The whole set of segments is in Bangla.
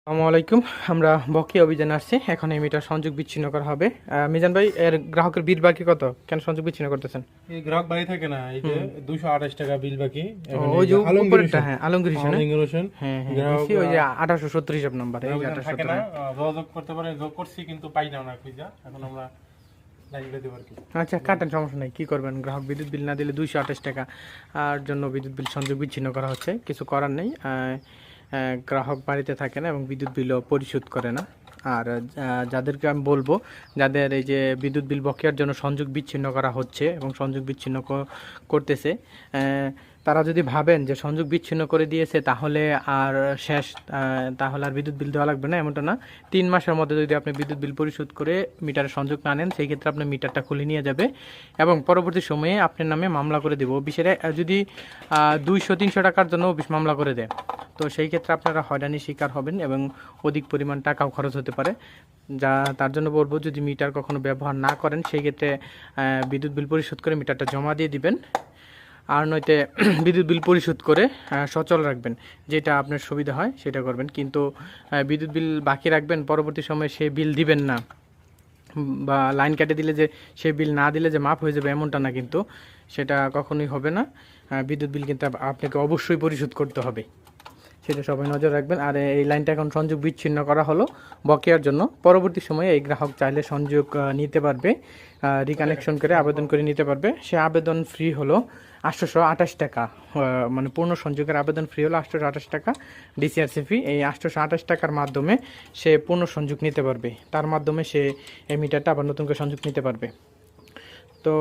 আসসালামু আলাইকুম। আমরা বকেয়া অভিযানে আসছি। এখন এই মিটার সংযোগ বিচ্ছিন্ন করা হবে। মিজান ভাই, এর গ্রাহকের বিল বাকি কত? কেন সংযোগ বিচ্ছিন্ন করতেছেন? এই গ্রাহক বাড়ি থাকে না, এই যে 228 টাকা বিল বাকি। এখন ওই এই যে যে আলমগীর উপরেরটা, হোসেন, হ্যাঁ আলমগীর হোসেন। আলমগীর হোসেন হ্যাঁ হ্যাঁ, গ্রাহক ওই যে 1870 হিসাব নাম্বার, এই যে গ্রাহক থাকে না, 1870। যোগাযোগ করতে পারে। যোগ করছি কিন্তু পাই না ওনার খুঁজা। এখন আমরা লাইন দিতে পারি। আচ্ছা কাটেন, সমস্যা নেই। কি করবেন? গ্রাহক বিদ্যুৎ বিল না দিলে 228 টাকা আর জন্য বিদ্যুৎ বিল সংযোগ বিচ্ছিন্ন করা হচ্ছে। কিছু করার নেই। গ্রাহক বাড়িতে থাকে না এবং বিদ্যুৎ বিলও পরিশোধ করে না। আর যাদেরকে আমি বলবো, যাদের এই যে বিদ্যুৎ বিল বকেয়ার জন্য সংযোগ বিচ্ছিন্ন করা হচ্ছে এবং সংযোগ বিচ্ছিন্ন করতেছে, তারা যদি ভাবেন যে সংযোগ বিচ্ছিন্ন করে দিয়েছে তাহলে আর শেষ, তাহলে আর বিদ্যুৎ বিল দেওয়া লাগবে না, এমনটা না। 3 মাসের মধ্যে যদি আপনি বিদ্যুৎ বিল পরিশোধ করে মিটারে সংযোগ না নেন, সেই ক্ষেত্রে আপনার মিটারটা খুলে নিয়ে যাবে এবং পরবর্তী সময়ে আপনার নামে মামলা করে দেবো। অফিসে যদি 200-300 টাকার জন্য অফিস মামলা করে দেয়, তো সেই ক্ষেত্রে আপনারা হয়রানির শিকার হবেন এবং অধিক পরিমাণ টাকাও খরচ হতে পারে। তার জন্য বলবো, যদি মিটার কখনো ব্যবহার না করেন সেই ক্ষেত্রে বিদ্যুৎ বিল পরিশোধ করে মিটারটা জমা দিয়ে দিবেন। আর নয়তো বিদ্যুৎ বিল পরিশোধ করে সচল রাখবেন, যেটা আপনার সুবিধা হয় সেটা করবেন। কিন্তু বিদ্যুৎ বিল বাকি রাখবেন, পরবর্তী সময়ে সে বিল দিবেন না, বা লাইন কেটে দিলে যে সে বিল না দিলে যে মাফ হয়ে যাবে এমনটা না, কিন্তু সেটা কখনোই হবে না। বিদ্যুৎ বিল কিন্তু আপনাকে অবশ্যই পরিশোধ করতে হবে, সেটা সবাই নজর রাখবেন। আর এই লাইনটা এখন সংযোগ বিচ্ছিন্ন করা হলো বকেয়ার জন্য। পরবর্তী সময়ে এই গ্রাহক চাইলে সংযোগ নিতে পারবে, রিকানেকশন করে আবেদন করে নিতে পারবে। সে আবেদন ফ্রি হলো 828 টাকা, মানে পূর্ণ সংযোগের আবেদন ফ্রি হলো 828 টাকা ডিসিআরসি ফি। এই 828 টাকার মাধ্যমে সে পূর্ণ সংযোগ নিতে পারবে, তার মাধ্যমে সে এই মিটারটা আবার নতুন করে সংযোগ নিতে পারবে। তো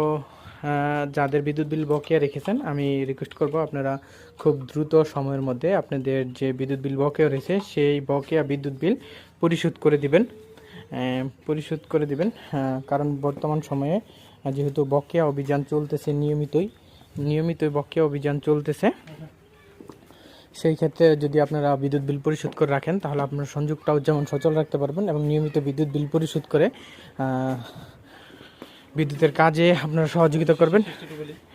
যাদের বিদ্যুৎ বিল বকেয়া রেখেছেন, আমি রিকোয়েস্ট করব আপনারা খুব দ্রুত সময়ের মধ্যে আপনাদের যে বিদ্যুৎ বিল বকেয়া রয়েছে সেই বকেয়া বিদ্যুৎ বিল পরিশোধ করে দিবেন, কারণ বর্তমান সময়ে যেহেতু বকেয়া অভিযান চলতেছে, নিয়মিতই বকেয়া অভিযান চলতেছে, সেই ক্ষেত্রে যদি আপনারা বিদ্যুৎ বিল পরিশোধ করে রাখেন তাহলে আপনার সংযোগটাও যেমন সচল রাখতে পারবেন এবং নিয়মিত বিদ্যুৎ বিল পরিশোধ করে বিদ্যুতের কাজে আপনারা সহযোগিতা করবেন।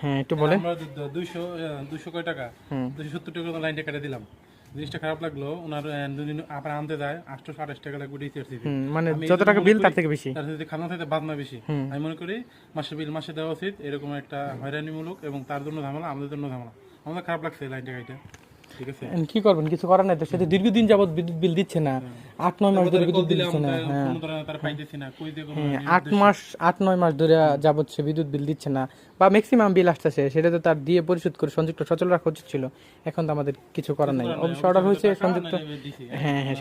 হ্যাঁ, একটু বলেন। আমরা 200 কয় টাকা, 270 টাকা লাইনটা কেটে দিলাম। জিনিসটা খারাপ লাগলো। ওনার দুদিন আবার আনতে যায় 828 টাকা লাগবে ডিসিআরসি। মানে যত টাকা বিল তার থেকে বেশি, তার থেকে খানা থেকে বাদ না বেশি। আমি মনে করি মাসে বিল মাসে দেওয়া উচিত। এরকম একটা হয়রানিমূলক এবং তার জন্য ঝামেলা, আমাদের জন্য ঝামেলা। আমাদের খারাপ লাগছে লাইনটা কাইটা। ঠিক আছে, কি করবেন? কিছু করার নাই তো। সেটা দীর্ঘদিন যাবত বিদ্যুৎ বিল দিচ্ছে না, 8-9 মাস ধরে বিদ্যুৎ বিল দিচ্ছে না। হ্যাঁ, 8 মাস ধরে যাবত সে বিদ্যুৎ বিল দিচ্ছে না, বা ম্যাক্সিমাম বিল আসতেছে, সেটা তো তার দিয়ে পরিশোধ করে সংযুক্ত সচল রাখা উচিত ছিল। এখন তো আমাদের কিছু করার নাই, অবশ্য অর্ডার হয়েছে সংযুক্ত। হ্যাঁ হ্যাঁ।